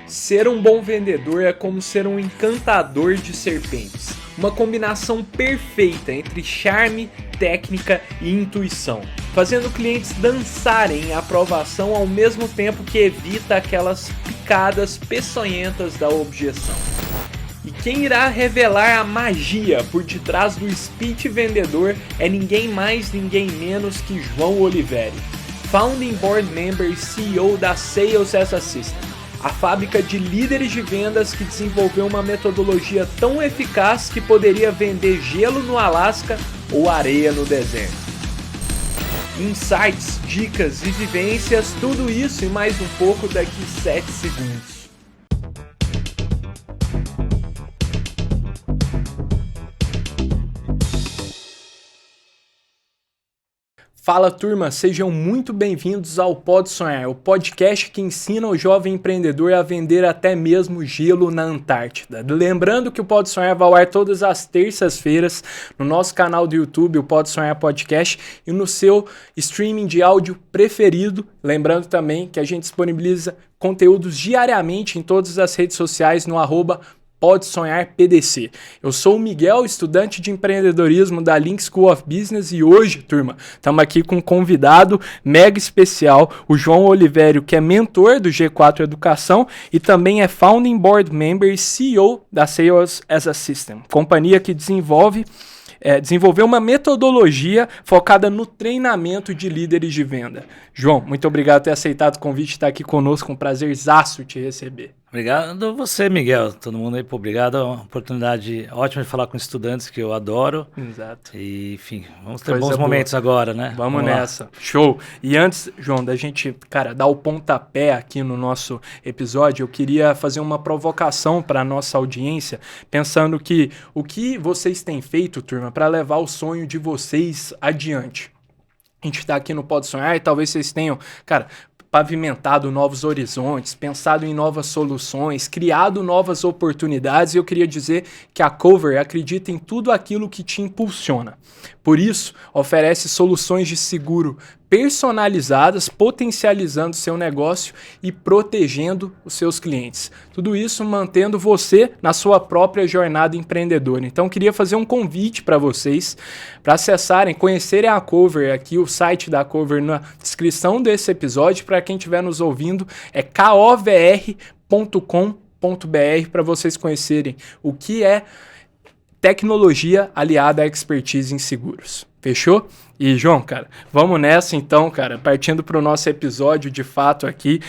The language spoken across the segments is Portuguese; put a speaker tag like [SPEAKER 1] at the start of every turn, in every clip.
[SPEAKER 1] Ser um bom vendedor é como ser um encantador de serpentes. Uma combinação perfeita entre charme, técnica e intuição, fazendo clientes dançarem em aprovação ao mesmo tempo que evita aquelas picadas peçonhentas da objeção. E quem irá revelar a magia por detrás do speech vendedor é ninguém mais, ninguém menos que João Oliveri, Founding Board Member e CEO da Sales as a System, a fábrica de líderes de vendas que desenvolveu uma metodologia tão eficaz que poderia vender gelo no Alasca ou areia no deserto. Insights, dicas e vivências, tudo isso e mais um pouco daqui 7 segundos. Fala turma, sejam muito bem-vindos ao Pode Sonhar, o podcast que ensina o jovem empreendedor a vender até mesmo gelo na Antártida. Lembrando que o Pode Sonhar vai ao ar todas as terças-feiras no nosso canal do YouTube, o Pode Sonhar Podcast, e no seu streaming de áudio preferido. Lembrando também que a gente disponibiliza conteúdos diariamente em todas as redes sociais no Pode Sonhar PDC. Eu sou o Miguel, estudante de empreendedorismo da Link School of Business, e hoje, turma, estamos aqui com um convidado mega especial, o João Oliveri, que é mentor do G4 Educação e também é Founding Board Member e CEO da Sales as a System, companhia que desenvolveu uma metodologia focada no treinamento de líderes de venda. João, muito obrigado por ter aceitado o convite e estar aqui conosco, um prazerzaço te receber.
[SPEAKER 2] Obrigado você, Miguel. Todo mundo aí, obrigado. É uma oportunidade ótima de falar com estudantes que eu adoro.
[SPEAKER 1] Exato.
[SPEAKER 2] E, enfim, vamos ter bons momentos agora, né?
[SPEAKER 1] Vamos nessa. Show. E antes, João, da gente, dar o pontapé aqui no nosso episódio, eu queria fazer uma provocação para a nossa audiência, pensando que o que vocês têm feito, turma, para levar o sonho de vocês adiante. A gente está aqui no Pode Sonhar e talvez vocês tenham, pavimentado novos horizontes, pensado em novas soluções, criado novas oportunidades, e eu queria dizer que a Cover acredita em tudo aquilo que te impulsiona. Por isso, oferece soluções de seguro personalizadas, potencializando seu negócio e protegendo os seus clientes. Tudo isso mantendo você na sua própria jornada empreendedora. Então, queria fazer um convite para vocês, para acessarem, conhecerem a Cover, aqui o site da Cover na descrição desse episódio. Para quem estiver nos ouvindo, é kovr.com.br, para vocês conhecerem o que é tecnologia aliada à expertise em seguros. Fechou? E, João, vamos nessa então, partindo para o nosso episódio de fato aqui,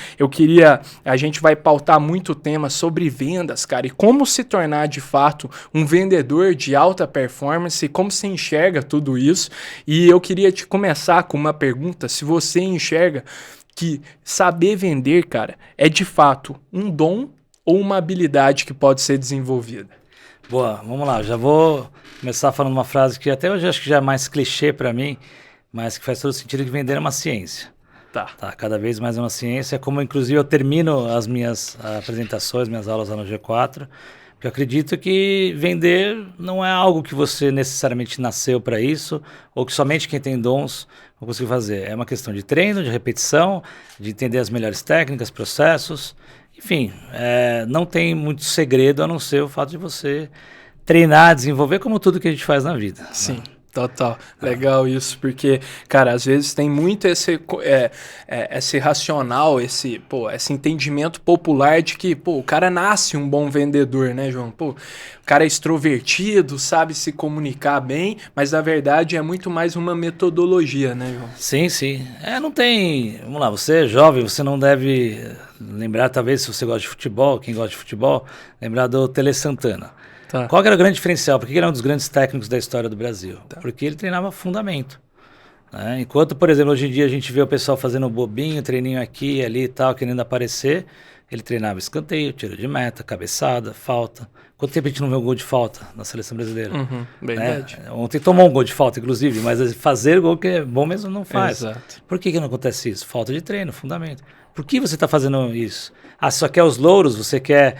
[SPEAKER 1] a gente vai pautar muito tema sobre vendas, e como se tornar de fato um vendedor de alta performance, como se enxerga tudo isso, e eu queria te começar com uma pergunta: se você enxerga que saber vender, é de fato um dom ou uma habilidade que pode ser desenvolvida?
[SPEAKER 2] Boa, vamos lá, já vou começar falando uma frase que até hoje acho que já é mais clichê para mim, mas que faz todo sentido, que vender é uma ciência. Tá, cada vez mais é uma ciência, como inclusive eu termino as minhas apresentações, minhas aulas lá no G4, porque eu acredito que vender não é algo que você necessariamente nasceu para isso, ou que somente quem tem dons vai conseguir fazer. É uma questão de treino, de repetição, de entender as melhores técnicas, processos. Enfim, não tem muito segredo a não ser o fato de você treinar, desenvolver, como tudo que a gente faz na vida.
[SPEAKER 1] Sim, né? Total. Legal isso, porque, às vezes tem muito esse racional, esse entendimento popular de que, o cara nasce um bom vendedor, né, João? O cara é extrovertido, sabe se comunicar bem, mas na verdade é muito mais uma metodologia, né, João?
[SPEAKER 2] Sim. Não tem... Vamos lá, você é jovem, você não deve lembrar, talvez, se você gosta de futebol, quem gosta de futebol, lembrar do Tele Santana. Tá. Qual que era o grande diferencial? Por que ele era um dos grandes técnicos da história do Brasil? Tá. Porque ele treinava fundamento. Né? Enquanto, por exemplo, hoje em dia a gente vê o pessoal fazendo bobinho, treininho aqui, ali e tal, querendo aparecer, ele treinava escanteio, tiro de meta, cabeçada, falta. Quanto tempo a gente não vê um gol de falta na seleção brasileira?
[SPEAKER 1] Verdade.
[SPEAKER 2] Né? Ontem tomou um gol de falta, inclusive, mas fazer gol que é bom mesmo não faz.
[SPEAKER 1] Exato.
[SPEAKER 2] Por que não acontece isso? Falta de treino, fundamento. Por que você está fazendo isso? Você só quer os louros, você quer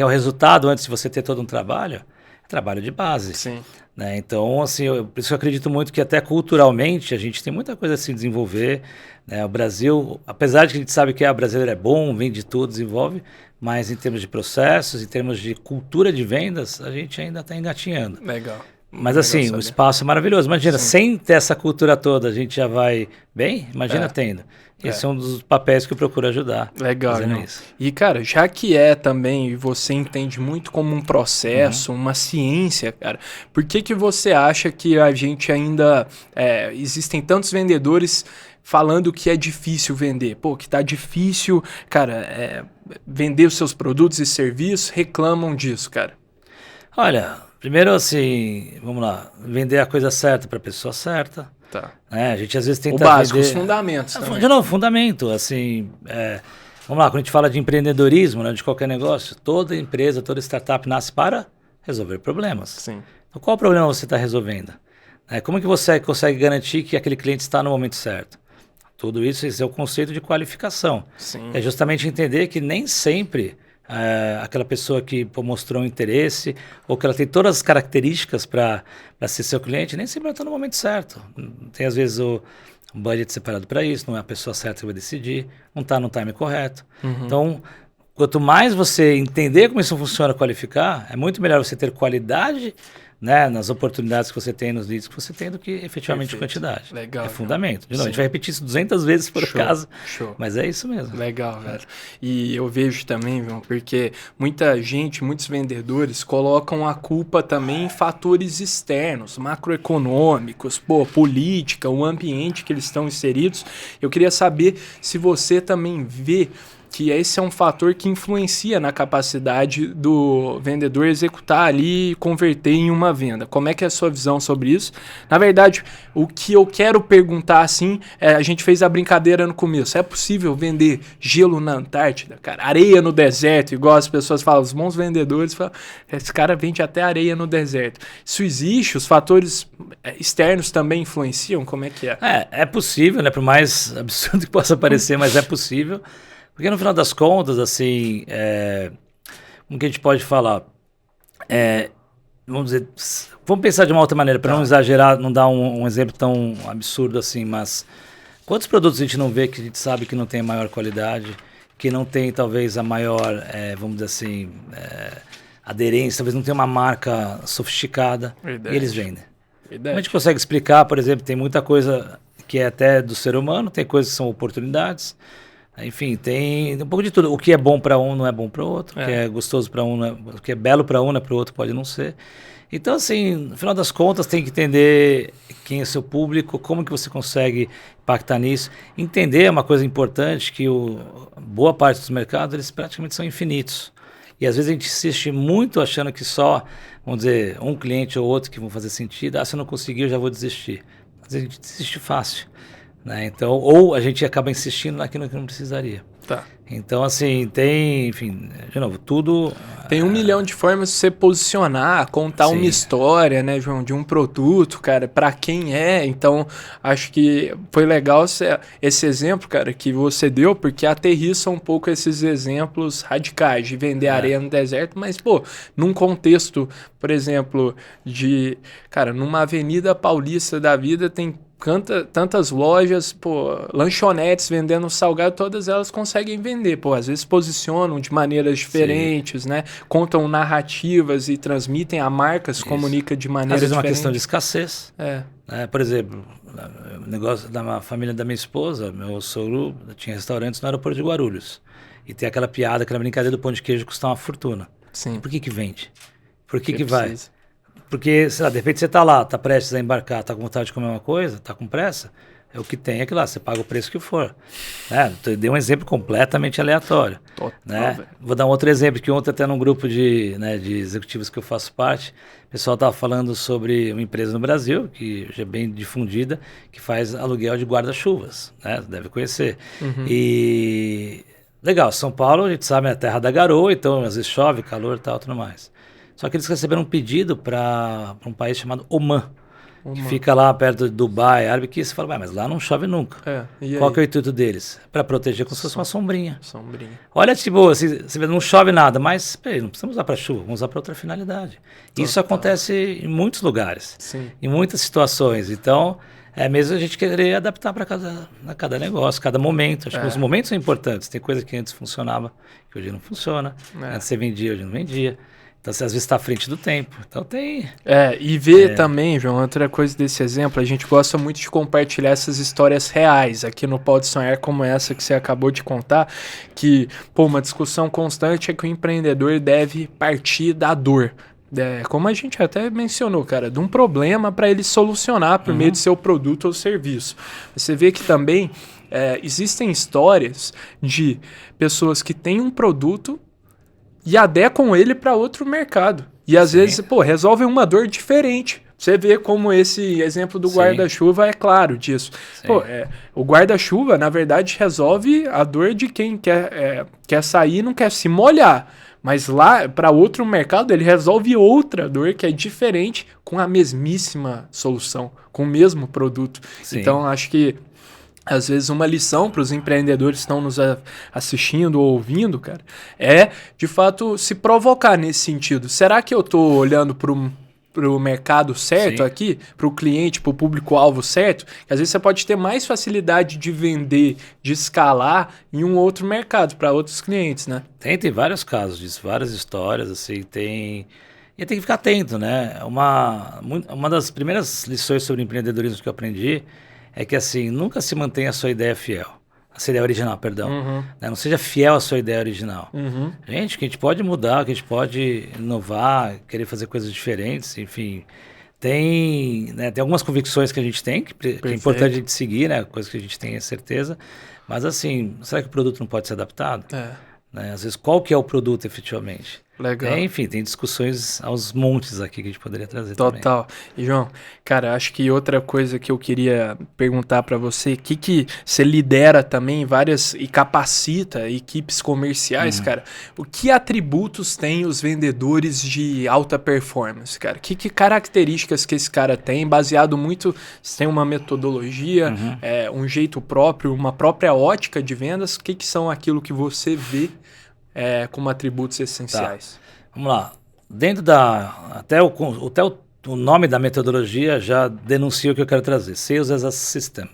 [SPEAKER 2] o resultado antes de você ter todo um trabalho? É trabalho de base.
[SPEAKER 1] Sim.
[SPEAKER 2] né? Então, assim, por isso que eu acredito muito que até culturalmente a gente tem muita coisa a se desenvolver, né? O Brasil, apesar de que a gente sabe que o brasileiro é bom, vende tudo, desenvolve, mas em termos de processos, em termos de cultura de vendas, a gente ainda está engatinhando.
[SPEAKER 1] Legal.
[SPEAKER 2] Mas assim, o espaço é maravilhoso. Imagina, sem ter essa cultura toda, a gente já vai bem? Imagina tendo. Esse é um dos papéis que eu procuro ajudar.
[SPEAKER 1] Legal, isso. E, cara, já que também, e você entende muito como um processo, uma ciência, cara, por que você acha que a gente ainda... existem tantos vendedores falando que é difícil vender? Pô, que tá difícil, cara, vender os seus produtos e serviços, reclamam disso, cara.
[SPEAKER 2] Olha, primeiro assim, vamos lá, vender a coisa certa para a pessoa certa.
[SPEAKER 1] Tá.
[SPEAKER 2] A gente às vezes tenta
[SPEAKER 1] o básico, os fundamentos também.
[SPEAKER 2] De novo, fundamento, assim, vamos lá, quando a gente fala de empreendedorismo, né, de qualquer negócio, toda empresa, toda startup nasce para resolver problemas.
[SPEAKER 1] Sim.
[SPEAKER 2] Então, qual problema você está resolvendo? Como que você consegue garantir que aquele cliente está no momento certo? Tudo isso, esse é o conceito de qualificação.
[SPEAKER 1] Sim.
[SPEAKER 2] É justamente entender que nem sempre aquela pessoa que mostrou um interesse ou que ela tem todas as características para ser seu cliente, nem sempre ela está no momento certo. Tem às vezes um budget separado para isso, não é a pessoa certa que vai decidir, não está no time correto. Então, quanto mais você entender como isso funciona, qualificar, é muito melhor você ter qualidade, né, nas oportunidades que você tem, nos leads que você tem, do que efetivamente quantidade.
[SPEAKER 1] Legal.
[SPEAKER 2] É fundamento. De novo, a gente vai repetir isso 200 vezes por caso, mas é isso mesmo.
[SPEAKER 1] Legal, velho. E eu vejo também, João, porque muita gente, muitos vendedores colocam a culpa também em fatores externos, macroeconômicos, política, o ambiente que eles estão inseridos. Eu queria saber se você também vê que esse é um fator que influencia na capacidade do vendedor executar ali e converter em uma venda. Como é que é a sua visão sobre isso? Na verdade, o que eu quero perguntar, assim, a gente fez a brincadeira no começo. É possível vender gelo na Antártida, cara? Areia no deserto, igual as pessoas falam, os bons vendedores falam, esse cara vende até areia no deserto. Isso existe? Os fatores externos também influenciam? Como é que é?
[SPEAKER 2] É possível, né? Por mais absurdo que possa parecer, mas é possível. Porque no final das contas, assim, como que a gente pode falar? Vamos dizer, vamos pensar de uma outra maneira, para não exagerar, não dar um exemplo tão absurdo assim, mas quantos produtos a gente não vê que a gente sabe que não tem a maior qualidade, que não tem talvez a maior, vamos dizer assim, aderência, talvez não tenha uma marca sofisticada, e eles vendem. A gente consegue explicar, por exemplo, tem muita coisa que é até do ser humano, tem coisas que são oportunidades. Enfim, tem um pouco de tudo. O que é bom para um não é bom para o outro. O que é gostoso para um, o que é belo para um, para o outro pode não ser. Então, assim, no final das contas, tem que entender quem é seu público, como que você consegue impactar nisso. Entender é uma coisa importante, que boa parte dos mercados, eles praticamente são infinitos. E às vezes a gente insiste muito achando que só, vamos dizer, um cliente ou outro que vão fazer sentido. Se eu não conseguir, eu já vou desistir. Às vezes a gente desiste fácil. Né? Então, ou a gente acaba insistindo naquilo que não precisaria.
[SPEAKER 1] Tá.
[SPEAKER 2] Então, assim, tem, enfim, de novo, tudo...
[SPEAKER 1] Tem 1 milhão de formas de você posicionar, contar uma história, né, João, de um produto, cara, para quem é. Então, acho que foi legal esse exemplo, cara, que você deu, porque aterrissa um pouco esses exemplos radicais de vender areia no deserto, mas, num contexto, por exemplo, cara, numa avenida paulista da vida tem tantas lojas, lanchonetes vendendo salgado, todas elas conseguem vender, às vezes posicionam de maneiras diferentes, né? Contam narrativas e transmitem a marca, se comunica de maneira diferente.
[SPEAKER 2] Às vezes é uma questão de escassez. Por exemplo, o negócio da família da minha esposa, meu sogro tinha restaurantes no aeroporto de Guarulhos. E tem aquela piada, aquela brincadeira do pão de queijo custar uma fortuna.
[SPEAKER 1] Sim.
[SPEAKER 2] Por que vende? Por que vai? Porque, sei lá, de repente você tá lá, tá prestes a embarcar, tá com vontade de comer uma coisa, tá com pressa, é o que tem aqui lá, você paga o preço que for. Eu dei um exemplo completamente aleatório. Total, vou dar um outro exemplo, que ontem até num grupo de executivos que eu faço parte, o pessoal estava falando sobre uma empresa no Brasil, que já é bem difundida, que faz aluguel de guarda-chuvas, né? Você deve conhecer. E legal, São Paulo, a gente sabe, é a terra da garoa, então às vezes chove, calor e tal, tudo mais. Só que eles receberam um pedido para um país chamado Omã, que fica lá perto de Dubai, Árabe, que você fala, mas lá não chove nunca. Qual que é o intuito deles? Para proteger como se fosse uma sombrinha. Olha, tipo, você vê, não chove nada, mas não precisamos usar para chuva, vamos usar para outra finalidade. Isso acontece em muitos lugares, em muitas situações. Então, é mesmo a gente querer adaptar para cada negócio, cada momento. Acho que os momentos são importantes. Tem coisa que antes funcionava, que hoje não funciona. Antes você vendia, hoje não vendia. Então, você às vezes está à frente do tempo. Então, tem...
[SPEAKER 1] E ver também, João, outra coisa desse exemplo, a gente gosta muito de compartilhar essas histórias reais aqui no Pode Sonhar, como essa que você acabou de contar, que, uma discussão constante é que o empreendedor deve partir da dor. Como a gente até mencionou, cara, de um problema para ele solucionar por meio de seu produto ou serviço. Você vê que também existem histórias de pessoas que têm um produto e adequam ele para outro mercado. E às vezes, resolvem uma dor diferente. Você vê como esse exemplo do guarda-chuva é claro disso. O guarda-chuva, na verdade, resolve a dor de quem quer sair e não quer se molhar. Mas lá, para outro mercado, ele resolve outra dor que é diferente com a mesmíssima solução, com o mesmo produto. Então, acho que, às vezes, uma lição para os empreendedores que estão nos assistindo ou ouvindo, cara, é, de fato, se provocar nesse sentido. Será que eu estou olhando para o mercado certo aqui, para o cliente, para o público-alvo certo? Que às vezes você pode ter mais facilidade de vender, de escalar em um outro mercado, para outros clientes, né?
[SPEAKER 2] Tem vários casos disso, várias histórias, assim, E tem que ficar atento, né? Uma das primeiras lições sobre empreendedorismo que eu aprendi é que, assim, nunca se mantenha a sua ideia fiel. A sua ideia original, perdão. Né? Não seja fiel à sua ideia original. Gente, que a gente pode mudar, que a gente pode inovar, querer fazer coisas diferentes, enfim. Tem algumas convicções que a gente tem, que é importante a gente seguir, né? Coisas que a gente tem certeza. Mas, assim, será que o produto não pode ser adaptado? Né? Às vezes, qual que é o produto efetivamente?
[SPEAKER 1] Legal.
[SPEAKER 2] Enfim, tem discussões aos montes aqui que a gente poderia trazer também.
[SPEAKER 1] Total. E, João, cara, acho que outra coisa que eu queria perguntar para você, que você lidera também e capacita equipes comerciais, cara, o que atributos têm os vendedores de alta performance, cara? Que características que esse cara tem, baseado muito, se tem uma metodologia, um jeito próprio, uma própria ótica de vendas, que são aquilo que você vê como atributos essenciais?
[SPEAKER 2] Vamos lá. Dentro até o nome da metodologia já denuncia o que eu quero trazer. Sales as a System.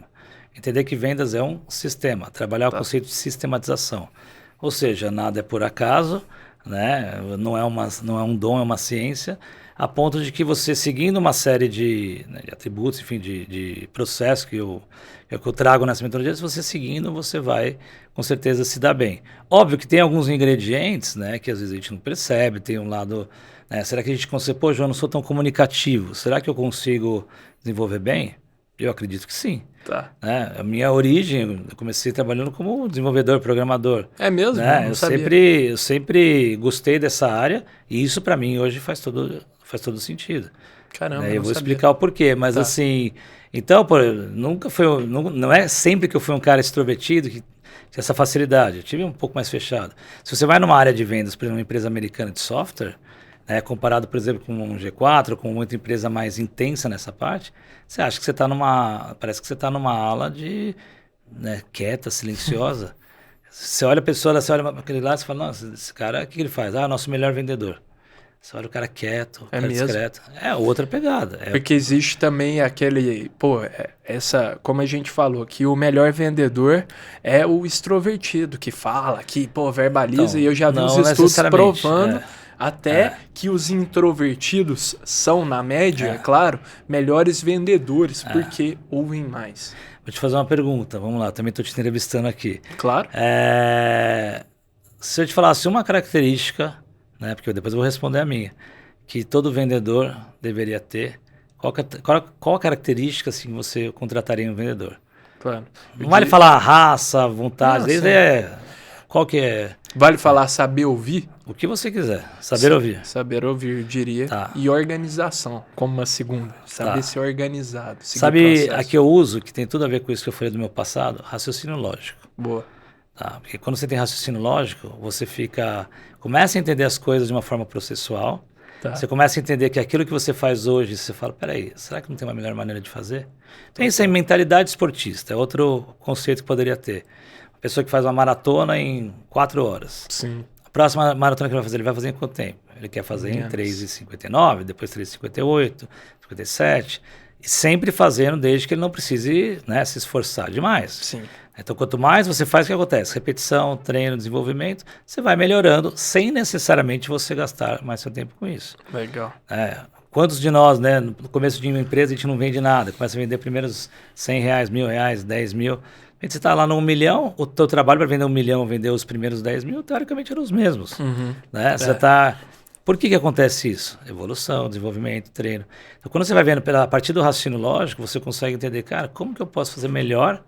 [SPEAKER 2] Entender que vendas é um sistema. Trabalhar o conceito de sistematização. Ou seja, nada é por acaso, né? Não é um dom, é uma ciência, a ponto de que você, seguindo uma série de atributos, enfim, de processos que eu trago nessa metodologia, se você seguindo, você vai, com certeza, se dar bem. Óbvio que tem alguns ingredientes, né, que às vezes a gente não percebe, tem um lado... Né, será que a gente consegue... Pô, João, eu não sou tão comunicativo. Será que eu consigo desenvolver bem? Eu acredito que sim.
[SPEAKER 1] Tá.
[SPEAKER 2] Né? A minha origem, eu comecei trabalhando como desenvolvedor, programador.
[SPEAKER 1] É mesmo?
[SPEAKER 2] Né? Eu sempre gostei dessa área e isso para mim hoje faz todo sentido.
[SPEAKER 1] Caramba,
[SPEAKER 2] eu vou explicar o porquê, mas assim... Então, não é sempre que eu fui um cara extrovertido que tinha essa facilidade. Eu tive um pouco mais fechado. Se você vai numa área de vendas, por exemplo, uma empresa americana de software, comparado, por exemplo, com um G4, com outra empresa mais intensa nessa parte, você acha que você está parece que você está numa ala quieta, silenciosa. Você olha a pessoa, você olha aquele lá, você fala, nossa, esse cara, o que ele faz? Nosso melhor vendedor. Você olha o cara quieto, o cara discreto. É outra pegada.
[SPEAKER 1] Porque existe também como a gente falou, que o melhor vendedor é o extrovertido, que fala, que verbaliza, e eu já vi os estudos provando que os introvertidos são, na média, claro, melhores vendedores, porque ouvem mais.
[SPEAKER 2] Vou te fazer uma pergunta, vamos lá, também estou te entrevistando aqui.
[SPEAKER 1] Claro.
[SPEAKER 2] Se eu te falasse uma característica, porque depois eu vou responder a minha, que todo vendedor deveria ter, qual a característica assim, você contrataria em um vendedor?
[SPEAKER 1] Claro.
[SPEAKER 2] Não vale falar raça, vontade, qual que é?
[SPEAKER 1] Vale falar saber ouvir?
[SPEAKER 2] O que você quiser, saber ouvir.
[SPEAKER 1] Saber ouvir, diria.
[SPEAKER 2] Tá.
[SPEAKER 1] E organização, como uma segunda. Saber ser organizado.
[SPEAKER 2] Sabe a que eu uso, que tem tudo a ver com isso que eu falei do meu passado? Raciocínio lógico.
[SPEAKER 1] Boa.
[SPEAKER 2] Porque quando você tem raciocínio lógico, você começa a entender as coisas de uma forma processual, Tá. Você começa a entender que aquilo que você faz hoje, você fala, peraí, será que não tem uma melhor maneira de fazer? Pensa em mentalidade esportista, é outro conceito que poderia ter. A pessoa que faz uma maratona em 4 horas.
[SPEAKER 1] Sim.
[SPEAKER 2] A próxima maratona que ele vai fazer em quanto tempo? Ele quer fazer em 3:59, depois 3:58, 57, e sempre fazendo desde que ele não precise, né, se esforçar demais.
[SPEAKER 1] Sim.
[SPEAKER 2] Então, quanto mais você faz, o que acontece? Repetição, treino, desenvolvimento, você vai melhorando sem necessariamente você gastar mais seu tempo com isso.
[SPEAKER 1] Legal.
[SPEAKER 2] Quantos de nós, né, no começo de uma empresa, a gente não vende nada, começa a vender primeiros R$100, R$1.000, 10 mil. Você está lá no 1 milhão, o teu trabalho para vender 1 milhão, vender os primeiros 10 mil, teoricamente eram os mesmos. Né? Você tá... Por que acontece isso? Evolução, desenvolvimento, treino. Então, quando você vai vendo a partir do raciocínio lógico, você consegue entender, cara, como que eu posso fazer melhor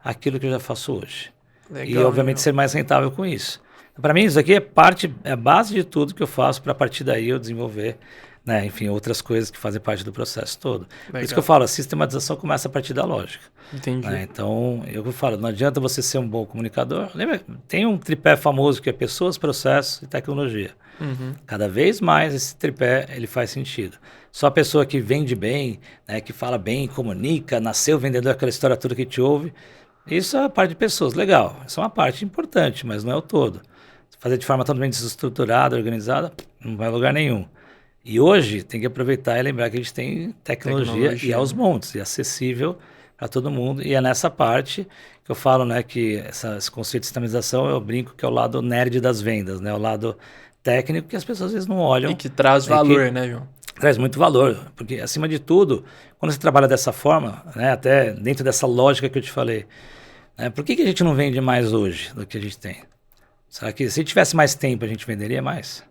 [SPEAKER 2] aquilo que eu já faço hoje? Legal, e, obviamente, ser mais rentável com isso. Para mim, isso aqui é a base de tudo que eu faço para, a partir daí, eu desenvolver, né, enfim, outras coisas que fazem parte do processo todo. Legal. Por isso que eu falo, a sistematização começa a partir da lógica.
[SPEAKER 1] Entendi.
[SPEAKER 2] Né? Então, eu falo, não adianta você ser um bom comunicador. Lembra, tem um tripé famoso que é pessoas, processos e tecnologia. Cada vez mais esse tripé ele faz sentido. Só a pessoa que vende bem, né, que fala bem, comunica, nasceu vendedor, aquela história toda que te ouve, isso é a parte de pessoas. Legal, isso é uma parte importante, mas não é o todo. Fazer de forma totalmente desestruturada, organizada, não vai a lugar nenhum. E hoje tem que aproveitar e lembrar que a gente tem tecnologia e aos montes, e acessível para todo mundo. E é nessa parte que eu falo, né, que esse conceito de sistematização, eu brinco que é o lado nerd das vendas, né, o lado técnico que as pessoas às vezes não olham.
[SPEAKER 1] E que traz valor, né, João?
[SPEAKER 2] Traz muito valor, porque acima de tudo, quando você trabalha dessa forma, né, até dentro dessa lógica que eu te falei, né, por que a gente não vende mais hoje do que a gente tem? Será que se tivesse mais tempo a gente venderia mais?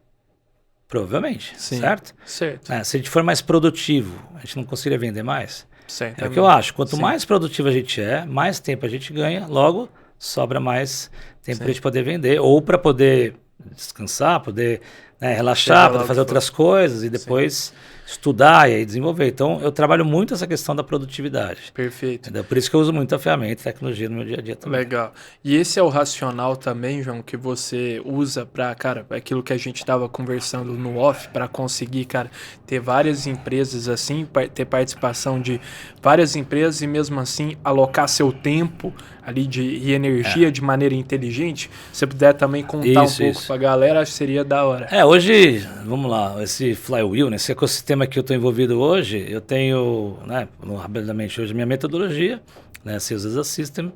[SPEAKER 2] Provavelmente,
[SPEAKER 1] sim,
[SPEAKER 2] certo?
[SPEAKER 1] Certo.
[SPEAKER 2] Se a gente for mais produtivo, a gente não conseguiria vender mais?
[SPEAKER 1] Certo.
[SPEAKER 2] É o que eu acho. Quanto mais produtivo a gente mais tempo a gente ganha, logo sobra mais tempo para a gente poder vender ou para poder descansar, poder relaxar, poder fazer outras coisas e depois estudar e aí desenvolver. Então, eu trabalho muito essa questão da produtividade.
[SPEAKER 1] Perfeito.
[SPEAKER 2] Entendeu? Por isso que eu uso muito a ferramenta e tecnologia no meu dia a dia também.
[SPEAKER 1] Legal. E esse é o racional também, João, que você usa para, cara, aquilo que a gente estava conversando no off, para conseguir, cara, ter várias empresas assim, ter participação de várias empresas e mesmo assim alocar seu tempo ali e energia de maneira inteligente. Se você puder também contar um pouco para a galera, acho que seria da hora.
[SPEAKER 2] Hoje, vamos lá, esse flywheel, né, esse ecossistema que eu estou envolvido hoje, eu tenho, né, rapidamente hoje, minha metodologia, né, Sales as a System.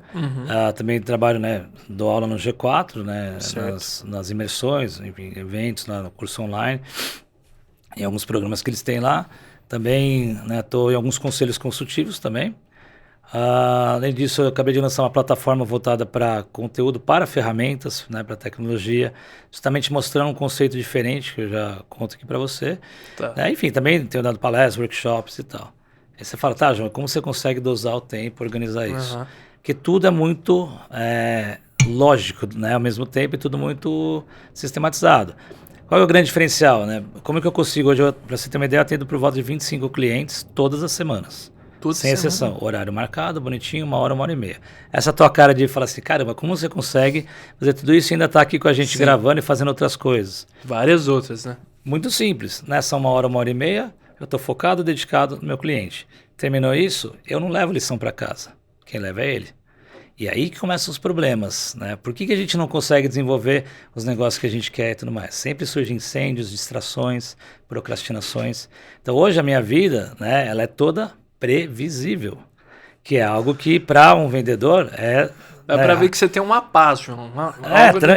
[SPEAKER 2] Também trabalho, né, dou aula no G4, né, nas imersões, enfim, eventos lá no curso online, em alguns programas que eles têm lá. Também estou em alguns conselhos consultivos também. Além disso, eu acabei de lançar uma plataforma voltada para conteúdo, para ferramentas, né, para tecnologia, justamente mostrando um conceito diferente, que eu já conto aqui para você. Tá. Enfim, também tenho dado palestras, workshops e tal. Aí você fala, tá, João, como você consegue dosar o tempo, organizar isso? Porque tudo é muito lógico, né, ao mesmo tempo, e tudo muito sistematizado. Qual é o grande diferencial, né? Como é que eu consigo hoje, para você ter uma ideia, eu atendo por volta de 25 clientes todas as semanas. Sem exceção, horário marcado, bonitinho, 1 hora, 1h30. Essa tua cara de falar assim, caramba, como você consegue fazer tudo isso e ainda estar aqui com a gente gravando e fazendo outras coisas?
[SPEAKER 1] Várias outras, né?
[SPEAKER 2] Muito simples, nessa 1 hora, 1h30, eu estou focado, dedicado no meu cliente. Terminou isso, eu não levo lição para casa, quem leva é ele. E aí que começam os problemas, né? Por que a gente não consegue desenvolver os negócios que a gente quer e tudo mais? Sempre surgem incêndios, distrações, procrastinações. Então hoje a minha vida, né, ela é toda previsível, que é algo que para um vendedor
[SPEAKER 1] Dá para ver que você tem uma paz, João.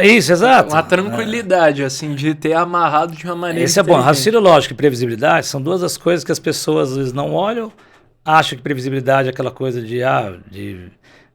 [SPEAKER 2] Isso, exato.
[SPEAKER 1] Uma tranquilidade, assim, de ter amarrado de uma maneira
[SPEAKER 2] Esse é bom. Raciocínio lógico e previsibilidade são duas das coisas que as pessoas às vezes não olham, acham que previsibilidade é aquela coisa de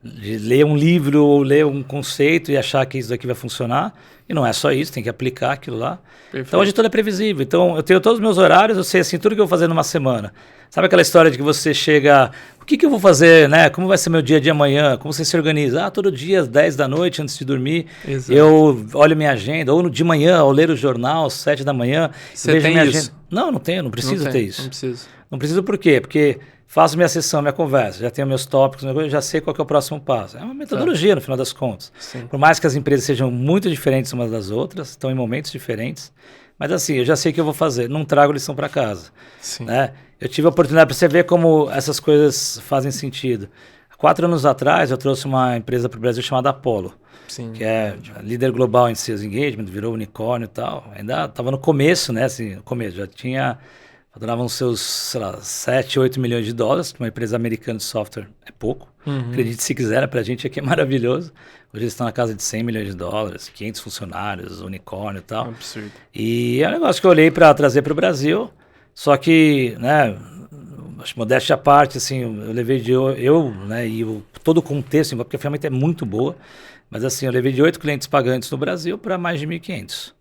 [SPEAKER 2] ler um livro ou ler um conceito e achar que isso daqui vai funcionar. E não é só isso, tem que aplicar aquilo lá. Perfeito. Então hoje tudo é previsível. Então eu tenho todos os meus horários, eu sei assim, tudo que eu vou fazer numa semana. Sabe aquela história de que você chega, o que eu vou fazer, né? Como vai ser meu dia a dia amanhã? Como você se organiza? Todo dia às 10 da noite, antes de dormir, eu olho minha agenda. Ou de manhã, ao ler o jornal, às 7 da manhã,
[SPEAKER 1] você tem
[SPEAKER 2] minha
[SPEAKER 1] isso?
[SPEAKER 2] Agenda. Não tenho, não preciso ter isso.
[SPEAKER 1] Não preciso.
[SPEAKER 2] Não preciso por quê? Porque faço minha sessão, minha conversa, já tenho meus tópicos, já sei qual que é o próximo passo. É uma metodologia, no final das contas.
[SPEAKER 1] Sim.
[SPEAKER 2] Por mais que as empresas sejam muito diferentes umas das outras, estão em momentos diferentes, mas assim, eu já sei o que eu vou fazer, não trago lição para casa.
[SPEAKER 1] Sim.
[SPEAKER 2] Né? Eu tive a oportunidade para você ver como essas coisas fazem sentido. 4 anos atrás, eu trouxe uma empresa para o Brasil chamada Apollo.
[SPEAKER 1] Sim,
[SPEAKER 2] que é líder global em Sales Engagement, virou unicórnio e tal. Ainda estava no começo, né? Assim, já faturavam seus, sei lá, 7, 8 milhões de dólares. Uma empresa americana de software é pouco. Acredite se quiser, para a gente aqui é maravilhoso. Hoje eles estão na casa de 100 milhões de dólares, 500 funcionários, unicórnio e tal.
[SPEAKER 1] Absurdo.
[SPEAKER 2] E é um negócio que eu olhei para trazer para o Brasil, só que, né, acho modéstia à parte, assim, eu levei né, todo o contexto, porque a ferramenta é muito boa. Mas assim, eu levei de 8 clientes pagantes no Brasil para mais de 1.500.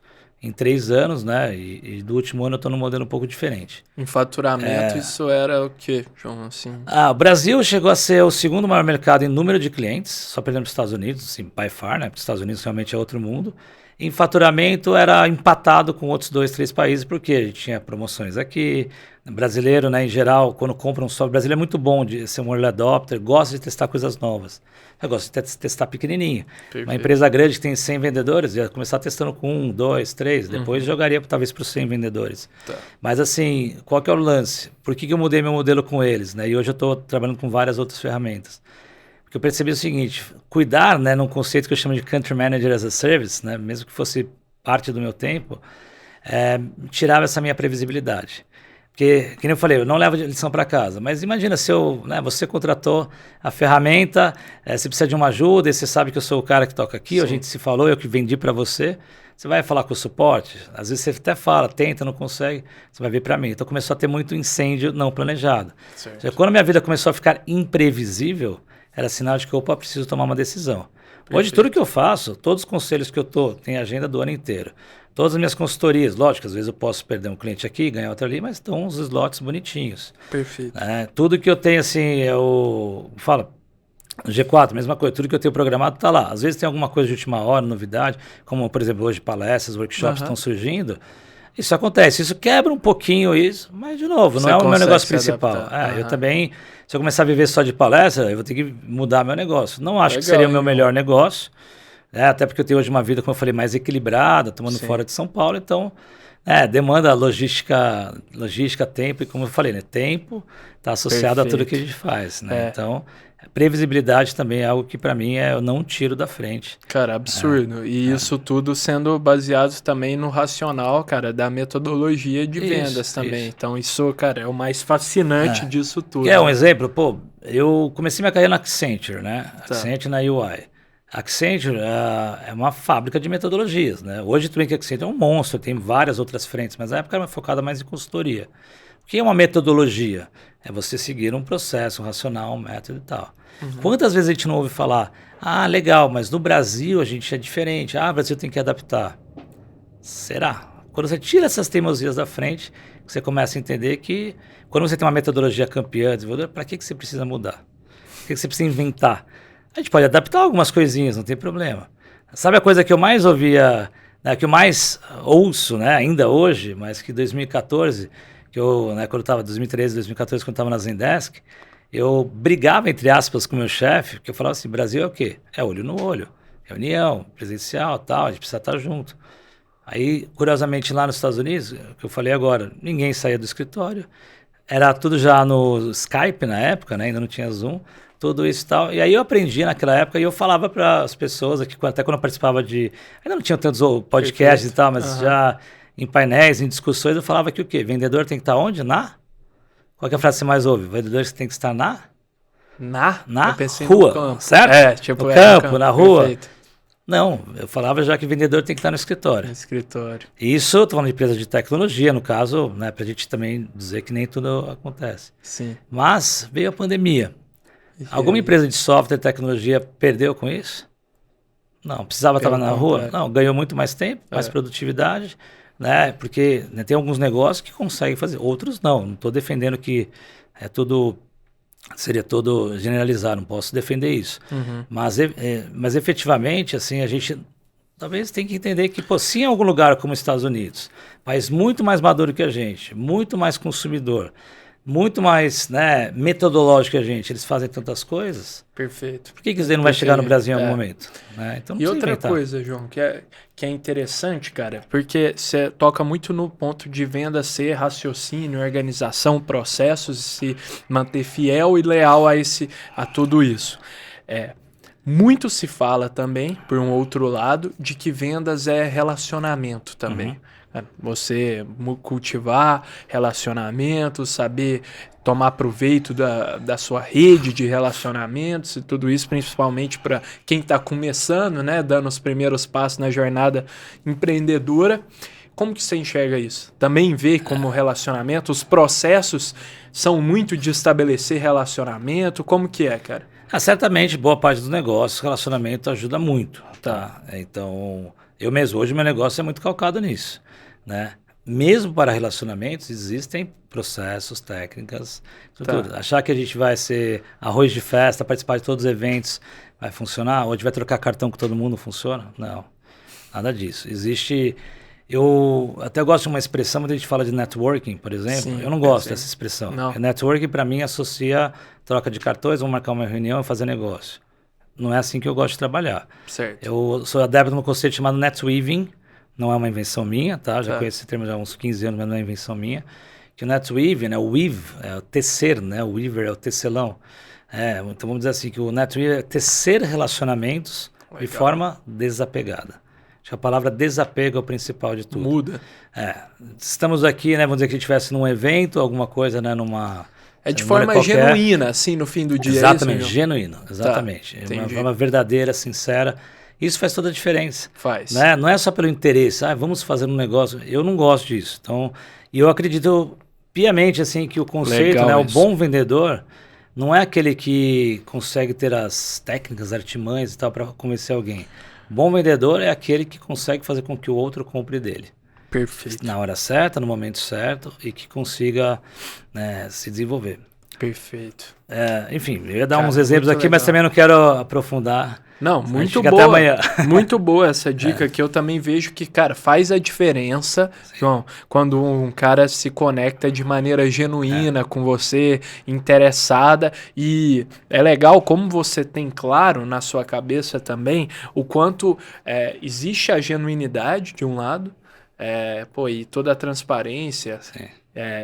[SPEAKER 2] Em 3 anos, né? E do último ano eu estou num modelo um pouco diferente.
[SPEAKER 1] Em faturamento, isso era o quê, João? Assim...
[SPEAKER 2] O Brasil chegou a ser o segundo maior mercado em número de clientes, só perdendo para os Estados Unidos, assim, by far, né? Porque os Estados Unidos realmente é outro mundo. Em faturamento era empatado com outros 2, 3 países, porque a gente tinha promoções aqui. Brasileiro, né, em geral, quando compra um software, brasileiro é muito bom de ser um early adopter, gosta de testar coisas novas. Eu gosto de testar pequenininho. Perfeito. Uma empresa grande que tem 100 vendedores, ia começar testando com 1, 2, 3, depois jogaria talvez para os 100 vendedores. Tá. Mas assim, qual que é o lance? Por que eu mudei meu modelo com eles? Né? E hoje eu estou trabalhando com várias outras ferramentas. Porque eu percebi o seguinte, cuidar, né, num conceito que eu chamo de Country Manager as a Service, né, mesmo que fosse parte do meu tempo, tirava essa minha previsibilidade. Porque, que nem eu falei, eu não levo lição para casa, mas imagina se você contratou a ferramenta, você precisa de uma ajuda, e você sabe que eu sou o cara que toca aqui, a gente se falou, eu que vendi para você, você vai falar com o suporte, às vezes você até fala, tenta, não consegue, você vai vir para mim. Então começou a ter muito incêndio não planejado. Então, quando a minha vida começou a ficar imprevisível, era sinal de que, opa, preciso tomar uma decisão. Perfeito. Hoje, tudo que eu faço, todos os conselhos que eu tem agenda do ano inteiro. Todas as minhas consultorias, lógico, às vezes eu posso perder um cliente aqui, ganhar outro ali, mas estão uns slots bonitinhos.
[SPEAKER 1] Perfeito.
[SPEAKER 2] Tudo que eu tenho, assim, no G4, mesma coisa, tudo que eu tenho programado está lá. Às vezes tem alguma coisa de última hora, novidade, como, por exemplo, hoje palestras, workshops estão surgindo. Isso acontece, isso quebra um pouquinho isso, mas, de novo, não é o meu negócio principal. Eu também, se eu começar a viver só de palestra, eu vou ter que mudar meu negócio. Não acho que seria o meu melhor negócio. Até porque eu tenho hoje uma vida, como eu falei, mais equilibrada, tomando fora de São Paulo, então demanda logística, tempo, e como eu falei, né, tempo está associado a tudo que a gente faz, né? Então, previsibilidade também é algo que para mim eu não tiro da frente.
[SPEAKER 1] Cara, absurdo. E isso tudo sendo baseado também no racional, cara, da metodologia de vendas também. Então isso, cara, é o mais fascinante disso tudo.
[SPEAKER 2] Quer um exemplo? Pô, eu comecei minha carreira na Accenture, né? Accenture na UI. A Accenture é uma fábrica de metodologias, né? Hoje tudo bem que a Accenture é um monstro, tem várias outras frentes, mas na época era focada mais em consultoria. O que é uma metodologia? É você seguir um processo, um racional, um método e tal. Quantas vezes a gente não ouve falar, legal, mas no Brasil a gente é diferente, o Brasil tem que adaptar. Será? Quando você tira essas teimosias da frente, você começa a entender que quando você tem uma metodologia campeã, para que você precisa mudar? O que você precisa inventar? A gente pode adaptar algumas coisinhas, não tem problema. Sabe a coisa que eu mais ouvia, né, que eu mais ouço, né, ainda hoje, mas que em 2014, que eu, né, quando eu estava, 2013, 2014, quando eu estava na Zendesk, eu brigava, entre aspas, com o meu chefe, porque eu falava assim, Brasil é o quê? É olho no olho, reunião, presencial, tal, a gente precisa estar junto. Aí, curiosamente, lá nos Estados Unidos, que eu falei agora, ninguém saía do escritório, era tudo já no Skype na época, né, ainda não tinha Zoom, tudo isso e tal. E aí eu aprendi naquela época e eu falava para as pessoas aqui, até quando eu participava de... Ainda não tinha tantos podcasts e tal, mas já em painéis, em discussões, eu falava que o quê? Vendedor tem que estar onde? Qual que é a frase que você mais ouve? Vendedor tem que estar na rua,
[SPEAKER 1] campo.
[SPEAKER 2] Certo?
[SPEAKER 1] Tipo,
[SPEAKER 2] no campo, na rua.
[SPEAKER 1] Perfeito.
[SPEAKER 2] Não, eu falava já que vendedor tem que estar no escritório.
[SPEAKER 1] No escritório.
[SPEAKER 2] Isso, eu estou falando de empresa de tecnologia, no caso, né, para a gente também dizer que nem tudo acontece.
[SPEAKER 1] Sim.
[SPEAKER 2] Mas veio a pandemia. Alguma empresa de software e tecnologia perdeu com isso? Não. Precisava estar na rua? Não. Ganhou muito mais tempo, mais produtividade, né? Porque tem alguns negócios que conseguem fazer, outros não. Não estou defendendo que seria todo generalizar, não posso defender isso. Mas efetivamente, assim, a gente talvez tem que entender que, sim, em algum lugar como os Estados Unidos, país muito mais maduro que a gente, muito mais consumidor, muito mais, né, metodológico que a gente. Eles fazem tantas coisas.
[SPEAKER 1] Perfeito.
[SPEAKER 2] Por que isso daí não vai chegar no Brasil em algum momento? Né? Então,
[SPEAKER 1] e outra coisa, João, que é interessante, cara, porque você toca muito no ponto de venda ser raciocínio, organização, processos, se manter fiel e leal a tudo isso. Muito se fala também, por um outro lado, de que vendas é relacionamento também. Você cultivar relacionamentos, saber tomar proveito da sua rede de relacionamentos e tudo isso, principalmente para quem está começando, né, dando os primeiros passos na jornada empreendedora. Como que você enxerga isso? Também vê como relacionamento? Os processos são muito de estabelecer relacionamento? Como que é, cara?
[SPEAKER 2] Certamente, boa parte dos negócios, relacionamento ajuda muito, tá? Então, eu mesmo, hoje meu negócio é muito calcado nisso, né? Mesmo para relacionamentos, existem processos, técnicas, tudo. Achar que a gente vai ser arroz de festa, participar de todos os eventos, vai funcionar? Ou a gente vai trocar cartão com todo mundo, funciona? Não, nada disso. Existe... Eu até gosto de uma expressão, quando a gente fala de networking, por exemplo. Sim, eu não gosto dessa expressão. Networking, para mim, associa troca de cartões, vamos marcar uma reunião e fazer negócio. Não é assim que eu gosto de trabalhar.
[SPEAKER 1] Certo.
[SPEAKER 2] Eu sou adepto de um conceito chamado netweaving, não é uma invenção minha, tá? Já conheço esse termo já há uns 15 anos, mas não é invenção minha. Que o netweaving, né? O weave, é o tecer, né? O weaver é o tecelão. Então vamos dizer assim, que o netweaving é tecer relacionamentos de forma desapegada. Acho que a palavra desapego é o principal de tudo.
[SPEAKER 1] Muda.
[SPEAKER 2] Estamos aqui, né? Vamos dizer que a gente estivesse num evento, alguma coisa, né?
[SPEAKER 1] De forma genuína, assim, no fim do dia.
[SPEAKER 2] Exatamente, genuíno. Exatamente. De forma verdadeira, sincera. Isso faz toda a diferença.
[SPEAKER 1] Faz.
[SPEAKER 2] Né? Não é só pelo interesse. Vamos fazer um negócio. Eu não gosto disso. Então, e eu acredito piamente, assim, que o conceito, né? O bom vendedor não é aquele que consegue ter as técnicas, artimanhas e tal para convencer alguém. Bom vendedor é aquele que consegue fazer com que o outro compre dele.
[SPEAKER 1] Perfeito.
[SPEAKER 2] Na hora certa, no momento certo e que consiga, né, se desenvolver.
[SPEAKER 1] Perfeito.
[SPEAKER 2] Enfim, eu ia dar uns exemplos aqui, mas também não quero aprofundar.
[SPEAKER 1] Não, muito boa. Até amanhã. Muito boa essa dica que eu também vejo que, cara, faz a diferença, João, quando um cara se conecta de maneira genuína com você, interessada, e é legal como você tem claro na sua cabeça também o quanto existe a genuinidade de um lado, e toda a transparência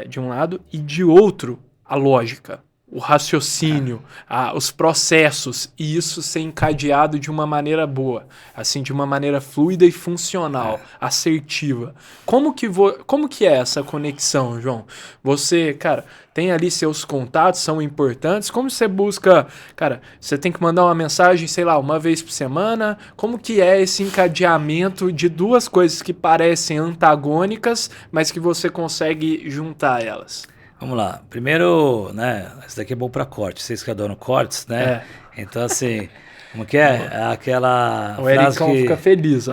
[SPEAKER 1] de um lado, e de outro, a lógica. O raciocínio, os processos, e isso ser encadeado de uma maneira boa, assim, de uma maneira fluida e funcional, assertiva. Como que é essa conexão, João? Você, cara, tem ali seus contatos, são importantes. Como você busca, cara, você tem que mandar uma mensagem, sei lá, uma vez por semana. Como que é esse encadeamento de duas coisas que parecem antagônicas, mas que você consegue juntar elas?
[SPEAKER 2] Vamos lá. Primeiro, né? Isso daqui é bom para corte. Vocês que adoram cortes, né? Então, assim, como que é? Aquela
[SPEAKER 1] o Ericão fica feliz.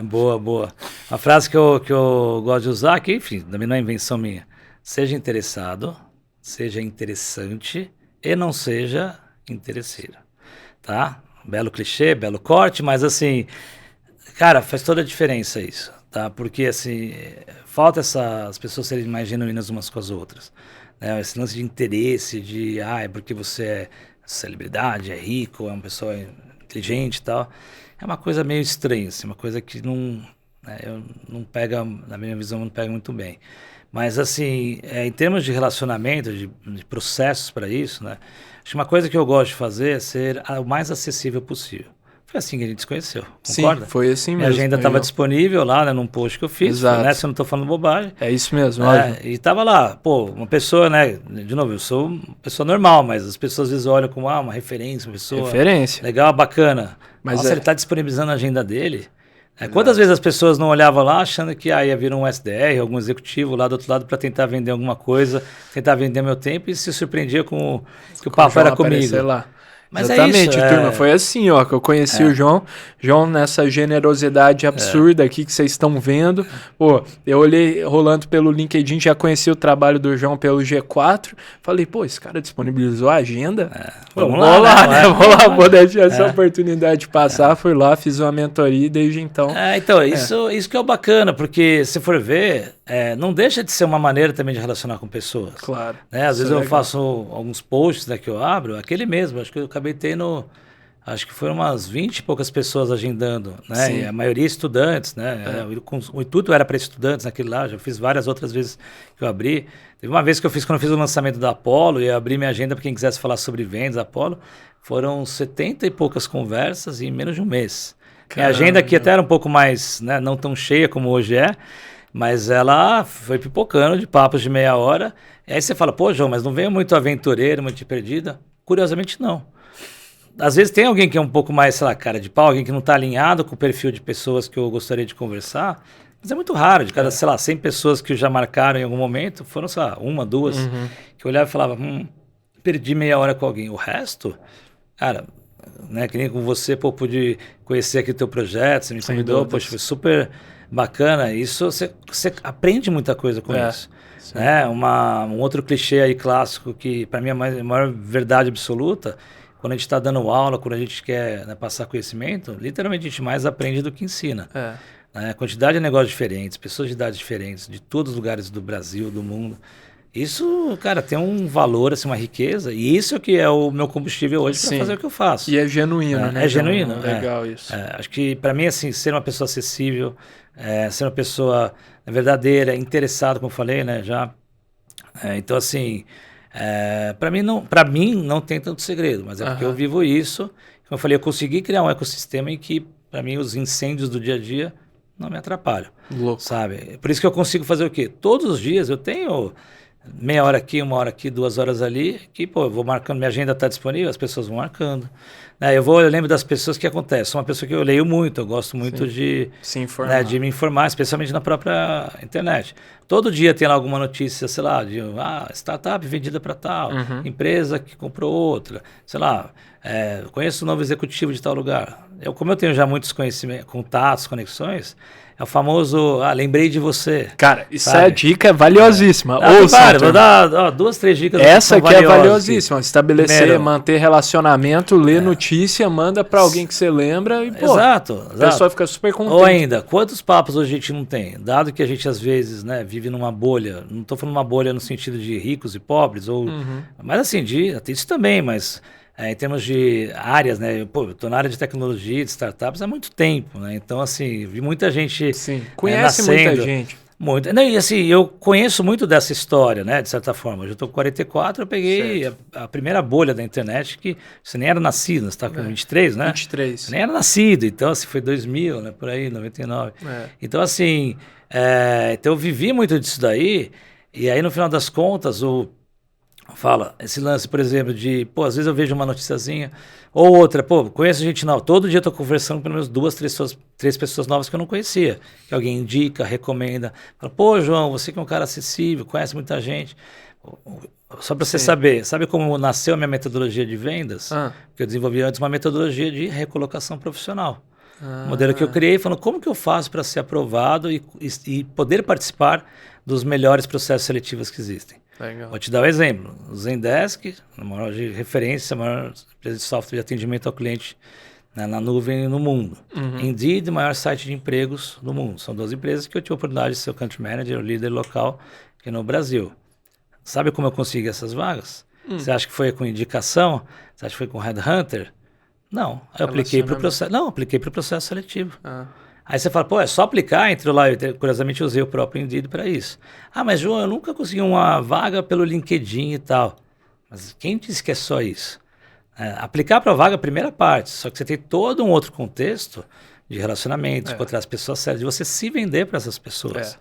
[SPEAKER 2] Boa. Uma frase que eu gosto de usar, que, enfim, também não é invenção minha. Seja interessado, seja interessante e não seja interesseiro. Tá? Belo clichê, belo corte, mas, assim, cara, faz toda a diferença isso. Tá? Porque, assim, falta as pessoas serem mais genuínas umas com as outras. Né? Esse lance de interesse, é porque você é celebridade, é rico, é uma pessoa inteligente e tal. É uma coisa meio estranha, assim, uma coisa que não pega, na minha visão, não pega muito bem. Mas, assim, em termos de relacionamento, de processos para isso, né? Acho que uma coisa que eu gosto de fazer é ser o mais acessível possível. Foi assim que a gente se conheceu, concorda?
[SPEAKER 1] Sim, foi assim mesmo.
[SPEAKER 2] Minha agenda estava disponível lá, né, num post que eu fiz, né, se eu não estou falando bobagem.
[SPEAKER 1] É isso mesmo.
[SPEAKER 2] E estava lá, uma pessoa, né, de novo, eu sou uma pessoa normal, mas as pessoas às vezes olham como uma referência, uma pessoa legal, bacana. Mas ele está disponibilizando a agenda dele. Quantas vezes as pessoas não olhavam lá achando que ia vir um SDR, algum executivo lá do outro lado para tentar vender alguma coisa, tentar vender meu tempo e se surpreendia com que o papo era comigo.
[SPEAKER 1] Lá.
[SPEAKER 2] Mas
[SPEAKER 1] exatamente,
[SPEAKER 2] é isso,
[SPEAKER 1] turma. Foi assim, ó, que eu conheci o João. João, nessa generosidade absurda aqui que vocês estão vendo. Pô, eu olhei rolando pelo LinkedIn, já conheci o trabalho do João pelo G4. Falei, pô, esse cara disponibilizou a agenda.
[SPEAKER 2] Vamos
[SPEAKER 1] lá, né?
[SPEAKER 2] Vou lá,
[SPEAKER 1] vou deixar essa oportunidade passar. Fui lá, fiz uma mentoria e desde então...
[SPEAKER 2] Então, isso que é o bacana, porque se for ver, não deixa de ser uma maneira também de relacionar com pessoas.
[SPEAKER 1] Claro.
[SPEAKER 2] Né? Às vezes eu faço alguns posts, né, que eu abro, aquele mesmo, acho que eu acabei tendo, acho que foram umas 20 e poucas pessoas agendando, né? E a maioria estudantes, né? O intuito era para estudantes naquele lá, já fiz várias outras vezes que eu abri. Teve uma vez que eu fiz, quando eu fiz o lançamento da Apollo, e eu abri minha agenda para quem quisesse falar sobre vendas da Apollo, foram 70 e poucas conversas em menos de um mês. Minha agenda aqui até era um pouco mais, né, não tão cheia como hoje é, mas ela foi pipocando de papos de meia hora. E aí você fala, pô, João, mas não veio muito aventureiro, muito perdida? Curiosamente, não. Às vezes tem alguém que é um pouco mais, sei lá, cara de pau, alguém que não está alinhado com o perfil de pessoas que eu gostaria de conversar, mas é muito raro. De cada, sei lá, 100 pessoas que já marcaram em algum momento, foram, sei lá, uma, duas, que eu olhava e falava, perdi meia hora com alguém. O resto, cara, né, que nem com você, pô, pude conhecer aqui o teu projeto, você me convidou, poxa, foi super bacana. Isso, você aprende muita coisa com isso. Né? Um outro clichê aí clássico que para mim é a maior verdade absoluta, quando a gente está dando aula, quando a gente quer, né, passar conhecimento, literalmente a gente mais aprende do que ensina. Né? Quantidade de negócios diferentes, pessoas de idades diferentes, de todos os lugares do Brasil, do mundo. Isso, cara, tem um valor, assim, uma riqueza, e isso é que é o meu combustível hoje para fazer o que eu faço.
[SPEAKER 1] E é genuíno, né?
[SPEAKER 2] É genuíno.
[SPEAKER 1] Legal isso.
[SPEAKER 2] Acho que para mim, assim, ser uma pessoa acessível, ser uma pessoa verdadeira, interessada, como eu falei, né, já. Então, assim, para mim não tem tanto segredo, mas é porque eu vivo isso. Como eu falei, eu consegui criar um ecossistema em que, para mim, os incêndios do dia a dia não me atrapalham.
[SPEAKER 1] Louco.
[SPEAKER 2] Sabe? Por isso que eu consigo fazer o quê? Todos os dias eu tenho meia hora aqui, uma hora aqui, 2 horas ali, que, pô, eu vou marcando, minha agenda está disponível, as pessoas vão marcando. Eu lembro das pessoas que acontecem. Sou uma pessoa que eu leio muito, eu gosto muito de
[SPEAKER 1] se informar.
[SPEAKER 2] Né, de me informar, especialmente na própria internet. Todo dia tem lá alguma notícia, sei lá, de startup vendida para tal, empresa que comprou outra, sei lá, conheço o novo executivo de tal lugar. Como eu tenho já muitos conhecimentos, contatos, conexões, é o famoso, lembrei de você.
[SPEAKER 1] Cara, isso é dica valiosíssima.
[SPEAKER 2] Vou dar 2, 3 dicas.
[SPEAKER 1] Essa que é valiosíssima. Estabelecer, primeiro, manter relacionamento, ler notícia, manda para alguém que você lembra e, pô,
[SPEAKER 2] exato.
[SPEAKER 1] A pessoa fica super contente.
[SPEAKER 2] Ou ainda, quantos papos hoje a gente não tem? Dado que a gente, às vezes, né, vive numa bolha, não estou falando uma bolha no sentido de ricos e pobres, mas assim, tem isso também, mas... em termos de áreas, né? Eu estou na área de tecnologia, de startups há muito tempo, né? Então, assim, vi muita gente
[SPEAKER 1] conhece muita gente.
[SPEAKER 2] Muito. Não, e assim, eu conheço muito dessa história, né? De certa forma. Eu estou com 44, eu peguei a primeira bolha da internet, que você nem era nascido, você está com 23, né?
[SPEAKER 1] 23.
[SPEAKER 2] Você nem era nascido, então, assim, foi 2000, né? Por aí, 99. Então, assim, então eu vivi muito disso daí, e aí, no final das contas, fala, esse lance, por exemplo, de, pô, às vezes eu vejo uma noticiazinha, ou outra, pô, conheço gente nova, todo dia eu tô conversando com pelo menos 2, 3 pessoas novas que eu não conhecia, que alguém indica, recomenda, fala, pô, João, você que é um cara acessível, conhece muita gente, só para você saber, sabe como nasceu a minha metodologia de vendas? Que eu desenvolvi antes uma metodologia de recolocação profissional. Um modelo que eu criei, falando como que eu faço para ser aprovado e poder participar dos melhores processos seletivos que existem.
[SPEAKER 1] Legal.
[SPEAKER 2] Vou te dar um exemplo. O Zendesk, a maior de referência, a maior empresa de software de atendimento ao cliente, né, na nuvem no mundo. Indeed, o maior site de empregos do mundo. São 2 empresas que eu tive a oportunidade de ser o country manager, o líder local aqui no Brasil. Sabe como eu consegui essas vagas? Você acha que foi com indicação? Você acha que foi com headhunter? Não. Eu apliquei para o processo. Não, apliquei para o processo seletivo. Aí você fala, pô, é só aplicar, entrou lá, eu curiosamente usei o próprio Indeed para isso. Mas João, eu nunca consegui uma vaga pelo LinkedIn e tal. Mas quem disse que é só isso? Aplicar para a vaga é a primeira parte, só que você tem todo um outro contexto de relacionamento, de encontrar as pessoas sérias, de você se vender para essas pessoas.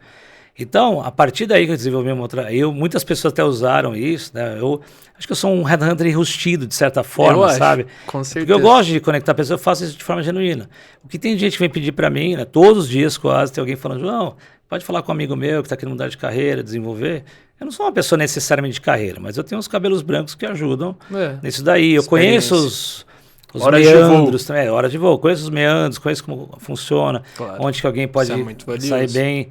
[SPEAKER 2] Então, a partir daí que eu desenvolvi uma outra... muitas pessoas até usaram isso, né? Eu acho que eu sou um headhunter enrustido, de certa forma, sabe?
[SPEAKER 1] Com certeza.
[SPEAKER 2] Porque eu gosto de conectar pessoas, eu faço isso de forma genuína. O que tem gente que vem pedir para mim, né? Todos os dias quase, tem alguém falando, João, pode falar com um amigo meu que está querendo mudar de carreira, desenvolver. Eu não sou uma pessoa necessariamente de carreira, mas eu tenho uns cabelos brancos que ajudam nisso daí. Eu conheço os meandros também, hora de voo. Conheço os meandros, conheço como funciona, onde que alguém pode sair bem.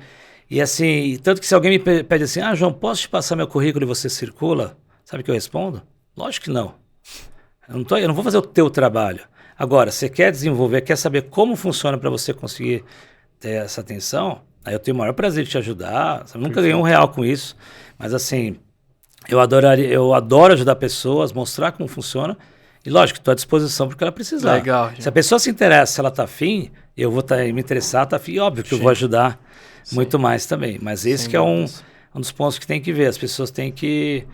[SPEAKER 2] E assim, tanto que se alguém me pede assim, João, posso te passar meu currículo e você circula? Sabe o que eu respondo? Lógico que não. Eu não vou fazer o teu trabalho. Agora, você quer desenvolver, quer saber como funciona para você conseguir ter essa atenção? Aí eu tenho o maior prazer de te ajudar. Eu nunca ganhei R$1 com isso. Mas assim, eu adoro ajudar pessoas, mostrar como funciona. E lógico, estou à disposição porque ela precisar.
[SPEAKER 1] Legal.
[SPEAKER 2] Se a pessoa se interessa, se ela está afim, eu vou me interessar, tá afim. Óbvio que eu vou ajudar muito mais também. Mas esse que é um dos pontos que tem que ver. As pessoas têm que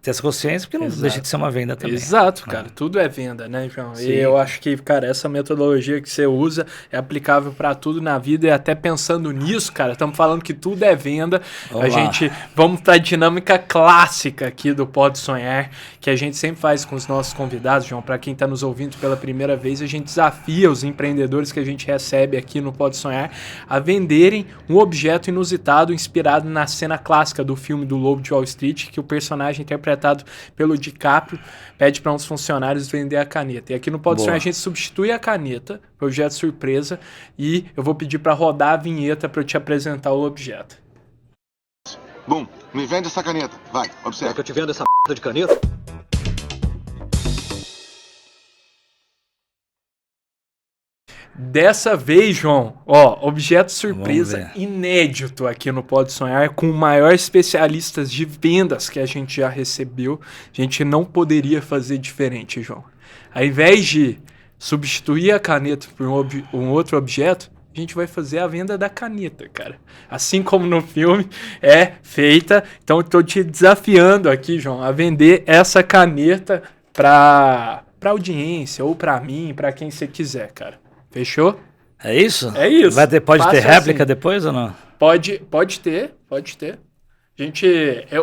[SPEAKER 2] ter essa consciência, porque não deixa de ser uma venda também.
[SPEAKER 1] Exato, cara. Tudo é venda, né, João? Sim. E eu acho que, cara, essa metodologia que você usa é aplicável para tudo na vida. E até pensando nisso, cara, estamos falando que tudo é venda. Vamos para a dinâmica clássica aqui do Pode Sonhar, que a gente sempre faz com os nossos convidados, João. Para quem está nos ouvindo pela primeira vez, a gente desafia os empreendedores que a gente recebe aqui no Pode Sonhar a venderem um objeto inusitado inspirado na cena clássica do filme do Lobo de Wall Street, que o personagem interpretado pelo DiCaprio pede para uns funcionários vender a caneta. E aqui no Pode Sonhar a gente substitui a caneta, objeto surpresa, e eu vou pedir para rodar a vinheta para eu te apresentar o objeto.
[SPEAKER 3] Bom, me vende essa caneta. Vai, observa.
[SPEAKER 4] Quer que eu te venda essa p*** de caneta?
[SPEAKER 1] Dessa vez, João, objeto surpresa inédito aqui no Pode Sonhar, com o maior especialista de vendas que a gente já recebeu. A gente não poderia fazer diferente, João. Ao invés de substituir a caneta por um outro objeto, a gente vai fazer a venda da caneta, cara. Assim como no filme é feita. Então, eu tô te desafiando aqui, João, a vender essa caneta pra audiência, ou pra mim, pra quem você quiser, cara. Fechou?
[SPEAKER 2] É isso?
[SPEAKER 1] É isso.
[SPEAKER 2] Pode ter réplica depois ou não?
[SPEAKER 1] Pode ter.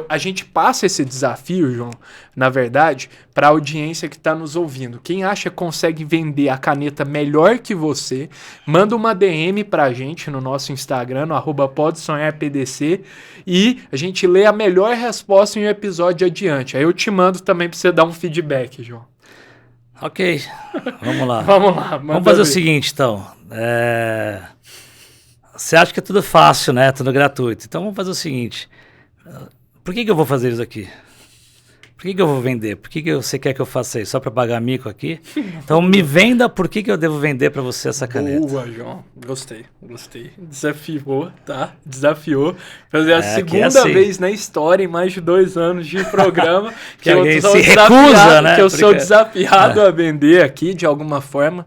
[SPEAKER 1] A gente passa esse desafio, João, na verdade, para a audiência que está nos ouvindo. Quem acha que consegue vender a caneta melhor que você, manda uma DM para a gente no nosso Instagram, no @podesonharpdc, e a gente lê a melhor resposta em um episódio adiante. Aí eu te mando também para você dar um feedback, João.
[SPEAKER 2] Ok, vamos lá.
[SPEAKER 1] Vamos
[SPEAKER 2] fazer o seguinte, então. Você acha que é tudo fácil, né? Tudo gratuito. Então vamos fazer o seguinte. Por que eu vou fazer isso aqui? Por que eu vou vender? Por que você quer que eu faça isso? Só para pagar mico aqui? Então me venda por que eu devo vender para você essa caneta.
[SPEAKER 1] Boa, João. Gostei. Desafiou, tá? Desafiou. Fazer a segunda vez na história, em mais de 2 anos de programa,
[SPEAKER 2] que alguém se recusa, né?
[SPEAKER 1] Que eu sou desafiado a vender aqui, de alguma forma.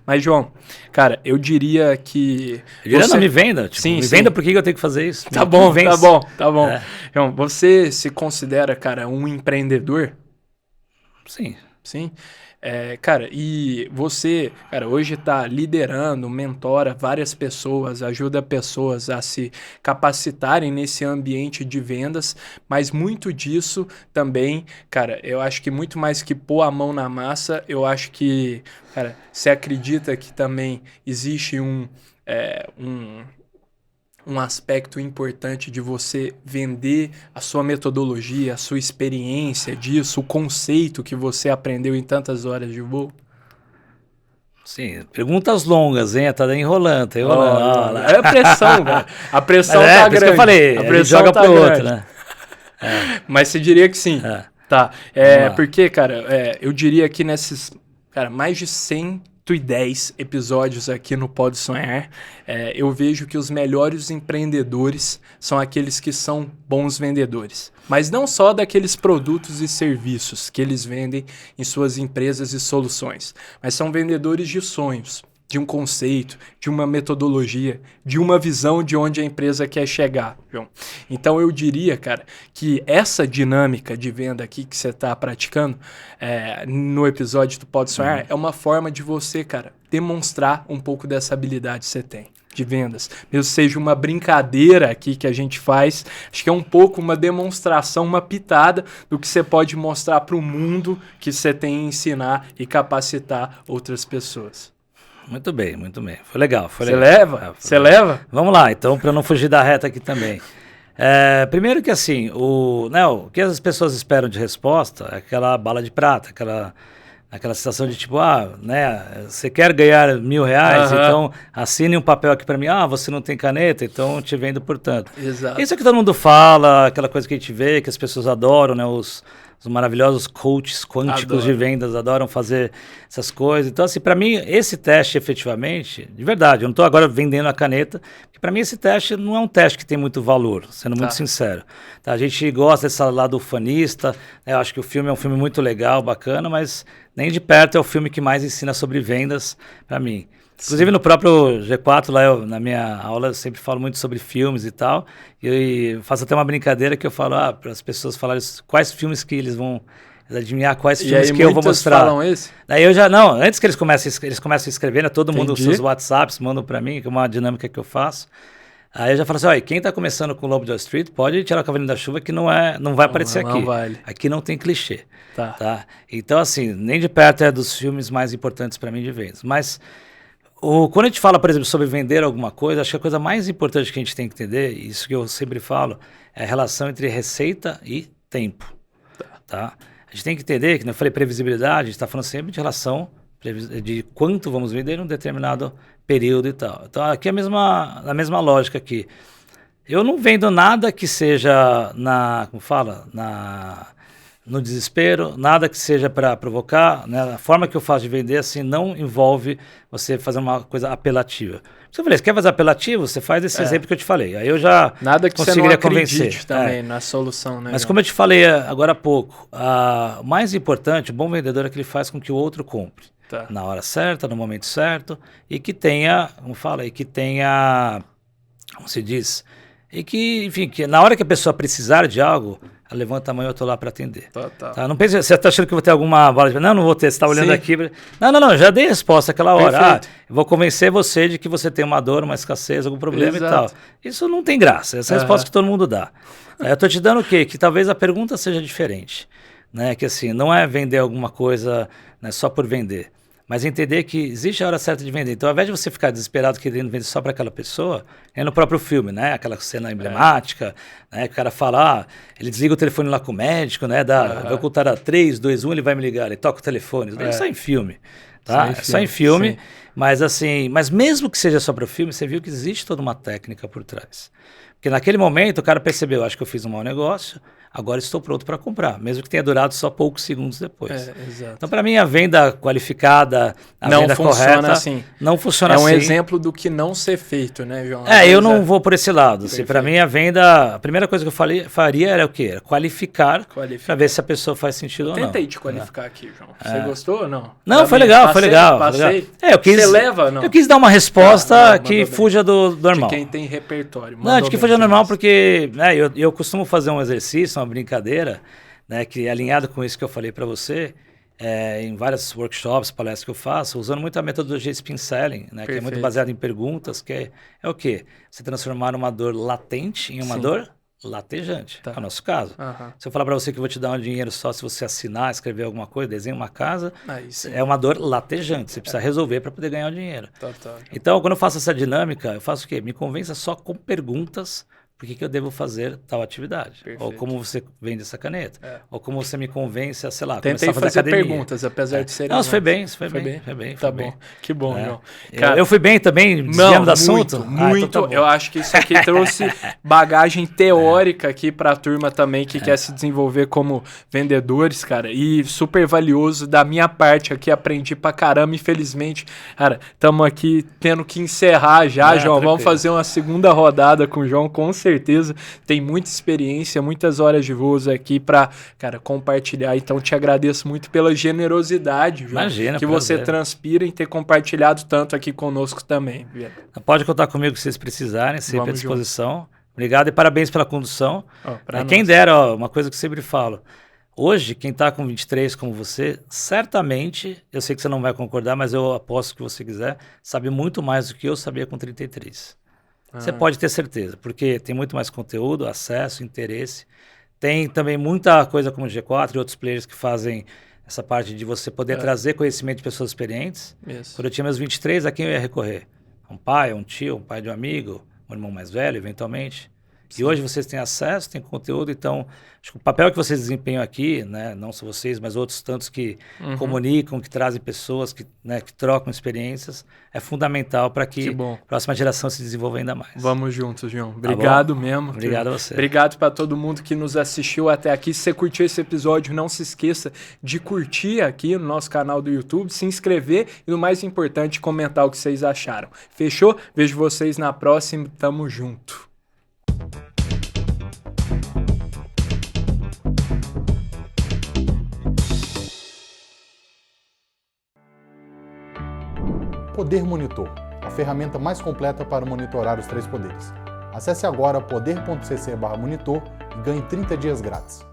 [SPEAKER 1] Mas, João, cara, eu diria que...
[SPEAKER 2] Não, me venda. Venda por que eu tenho que fazer isso.
[SPEAKER 1] Tá bom. João, você se considera, cara, um empreendedor?
[SPEAKER 2] Sim.
[SPEAKER 1] Cara, e você, cara, hoje está liderando, mentora várias pessoas, ajuda pessoas a se capacitarem nesse ambiente de vendas, mas muito disso também, cara, eu acho que muito mais que pôr a mão na massa, eu acho que, cara, você acredita que também existe um aspecto importante de você vender a sua metodologia, a sua experiência disso, o conceito que você aprendeu em tantas horas de voo?
[SPEAKER 2] Sim, perguntas longas, hein? Tá enrolando.
[SPEAKER 1] É a pressão, cara. A pressão tá grande.
[SPEAKER 2] Isso que eu falei, a pressão joga pro outro, né?
[SPEAKER 1] Mas você diria que sim. Tá. Porque, cara, eu diria que nesses, cara, mais de 110 episódios aqui no Pode Sonhar, eu vejo que os melhores empreendedores são aqueles que são bons vendedores. Mas não só daqueles produtos e serviços que eles vendem em suas empresas e soluções, mas são vendedores de sonhos, de um conceito, de uma metodologia, de uma visão de onde a empresa quer chegar, João. Então eu diria, cara, que essa dinâmica de venda aqui que você está praticando no episódio do Pode Sonhar é uma forma de você, cara, demonstrar um pouco dessa habilidade que você tem de vendas. Mesmo seja uma brincadeira aqui que a gente faz, acho que é um pouco uma demonstração, uma pitada do que você pode mostrar para o mundo que você tem a ensinar e capacitar outras pessoas.
[SPEAKER 2] Muito bem, muito bem. Foi legal, foi
[SPEAKER 1] Você
[SPEAKER 2] legal.
[SPEAKER 1] leva? Você leva?
[SPEAKER 2] Vamos lá, então, para não fugir da reta aqui também. Primeiro que assim, o que as pessoas esperam de resposta é aquela bala de prata, aquela sensação de tipo, você quer ganhar R$1.000, então assine um papel aqui para mim, você não tem caneta, então te vendo por tanto.
[SPEAKER 1] Exato.
[SPEAKER 2] Isso é que todo mundo fala, aquela coisa que a gente vê, que as pessoas adoram, né, os maravilhosos coaches quânticos de vendas adoram fazer essas coisas. Então, assim, para mim, esse teste efetivamente, de verdade, eu não estou agora vendendo a caneta, porque para mim esse teste não é um teste que tem muito valor, sendo muito sincero. Tá, a gente gosta desse lado ufanista, né, eu acho que o filme é um filme muito legal, bacana, mas nem de perto é o filme que mais ensina sobre vendas para mim. Inclusive no próprio G4, lá na minha aula, eu sempre falo muito sobre filmes e tal. E faço até uma brincadeira que eu falo para as pessoas falarem quais filmes que eles vão adivinhar, quais filmes que eu vou mostrar.
[SPEAKER 1] Falam esse?
[SPEAKER 2] Daí antes que eles começam a escrever, né, todo mundo, os seus WhatsApps mandam para mim, que é uma dinâmica que eu faço. Aí eu já falo assim, olha, quem está começando com o Lobo de Wall Street pode tirar o Cavalinho da Chuva que não vai aparecer aqui.
[SPEAKER 1] Vale.
[SPEAKER 2] Aqui não tem clichê. Tá? Então, assim, nem de perto é dos filmes mais importantes para mim de vendas. Mas quando a gente fala, por exemplo, sobre vender alguma coisa, acho que a coisa mais importante que a gente tem que entender, isso que eu sempre falo, é a relação entre receita e tempo. Tá? A gente tem que entender, que eu falei previsibilidade, a gente está falando sempre de relação de quanto vamos vender em um determinado período e tal. Então, aqui é a mesma lógica aqui. Eu não vendo nada que seja no desespero, nada que seja para provocar, né? A forma que eu faço de vender, assim, não envolve você fazer uma coisa apelativa. Você falei, você quer fazer apelativo? Você faz esse exemplo que eu te falei. Aí eu já
[SPEAKER 1] nada que
[SPEAKER 2] conseguiria
[SPEAKER 1] você não acredite
[SPEAKER 2] convencer
[SPEAKER 1] também na solução, né?
[SPEAKER 2] Mas como eu te falei agora há pouco, o mais importante, o bom vendedor é que ele faz com que o outro compre. Na hora certa, no momento certo, e que tenha, como se diz, e que, enfim, que na hora que a pessoa precisar de algo, ela levanta a mão e eu estou lá para atender. Tá? Não pense, você está achando que eu vou ter alguma bola de... Não vou ter, você está olhando aqui. Não, já dei a resposta aquela hora. Eu vou convencer você de que você tem uma dor, uma escassez, algum problema e tal. Isso não tem graça, essa é a resposta que todo mundo dá. Eu estou te dando o quê? Que talvez a pergunta seja diferente. Né? Que assim, não é vender alguma coisa, né, só por vender. Mas entender que existe a hora certa de vender. Então, ao invés de você ficar desesperado querendo vender só para aquela pessoa, é no próprio filme, né? Aquela cena emblemática, né? Que o cara fala, ele desliga o telefone lá com o médico, né? Vai ocultar a 3, 2, 1, ele vai me ligar, ele toca o telefone. Isso é só em filme, tá? Só em filme. Mas assim, mesmo que seja só para o filme, você viu que existe toda uma técnica por trás. Porque naquele momento o cara percebeu, acho que eu fiz um mau negócio, agora estou pronto para comprar, mesmo que tenha durado só poucos segundos depois. Então, para mim, a venda qualificada, a venda correta,
[SPEAKER 1] assim.
[SPEAKER 2] não funciona assim.
[SPEAKER 1] É um exemplo do que não ser feito, né, João?
[SPEAKER 2] Eu não vou por esse lado. Assim, para mim, a primeira coisa que eu faria era o quê? Era qualificar. Para ver se a pessoa faz sentido ou não.
[SPEAKER 1] Tentei te qualificar aqui, João. Você gostou ou não?
[SPEAKER 2] Não, foi legal, foi legal.
[SPEAKER 1] Passei.
[SPEAKER 2] Você
[SPEAKER 1] leva, não?
[SPEAKER 2] Eu quis dar uma resposta que fuja do normal.
[SPEAKER 1] De quem tem repertório.
[SPEAKER 2] Não, de que fuja do normal, porque eu costumo fazer um exercício, uma brincadeira, né, que é alinhado com isso que eu falei para você, em vários workshops, palestras que eu faço, usando muito a metodologia Spin Selling, né, que é muito baseada em perguntas, que é o quê? Você transformar uma dor latente em uma dor latejante, é o nosso caso. Se eu falar para você que eu vou te dar um dinheiro só se você assinar, escrever alguma coisa, desenhar uma casa, é uma dor latejante, você precisa resolver para poder ganhar o dinheiro. Então, quando eu faço essa dinâmica, eu faço o quê? Me convença só com perguntas. Por que eu devo fazer tal atividade? Ou como você vende essa caneta? Ou como você me convence a, sei lá,
[SPEAKER 1] tentei
[SPEAKER 2] começar a fazer
[SPEAKER 1] perguntas, apesar de serem...
[SPEAKER 2] Não, você foi bem.
[SPEAKER 1] Tá bom. Que bom, João.
[SPEAKER 2] Cara, eu fui bem também, desviando do assunto?
[SPEAKER 1] Muito. Então tá, eu acho que isso aqui trouxe bagagem teórica aqui pra turma também que quer se desenvolver como vendedores, cara. E super valioso da minha parte aqui, aprendi pra caramba. Infelizmente, cara, estamos aqui tendo que encerrar já, João. Tranquilo. Vamos fazer uma segunda rodada com o João, com certeza. Tem muita experiência, muitas horas de voo aqui pra, cara, compartilhar. Então, te agradeço muito pela generosidade, João.
[SPEAKER 2] Imagina,
[SPEAKER 1] que você transpira em ter compartilhado tanto aqui conosco também.
[SPEAKER 2] Pode contar comigo se vocês precisarem, sempre à disposição. Obrigado e parabéns pela condução. Quem dera, uma coisa que eu sempre falo. Hoje, quem está com 23 como você, certamente, eu sei que você não vai concordar, mas eu aposto que você quiser, sabe muito mais do que eu sabia com 33. Você pode ter certeza, porque tem muito mais conteúdo, acesso, interesse. Tem também muita coisa como o G4 e outros players que fazem essa parte de você poder trazer conhecimento de pessoas experientes.
[SPEAKER 1] Isso.
[SPEAKER 2] Quando eu tinha meus 23, a quem eu ia recorrer? Um pai, um tio, um pai de um amigo, um irmão mais velho, eventualmente. Sim. E hoje vocês têm acesso, têm conteúdo, então acho que o papel que vocês desempenham aqui, né, não só vocês, mas outros tantos que comunicam, que trazem pessoas, que trocam experiências, é fundamental para que a próxima geração se desenvolva ainda mais.
[SPEAKER 1] Vamos juntos, João. Obrigado mesmo.
[SPEAKER 2] Obrigado a você.
[SPEAKER 1] Obrigado para todo mundo que nos assistiu até aqui. Se você curtiu esse episódio, não se esqueça de curtir aqui no nosso canal do YouTube, se inscrever e, o mais importante, comentar o que vocês acharam. Fechou? Vejo vocês na próxima. Tamo junto.
[SPEAKER 5] Poder Monitor, a ferramenta mais completa para monitorar os 3 poderes. Acesse agora poder.cc/monitor e ganhe 30 dias grátis.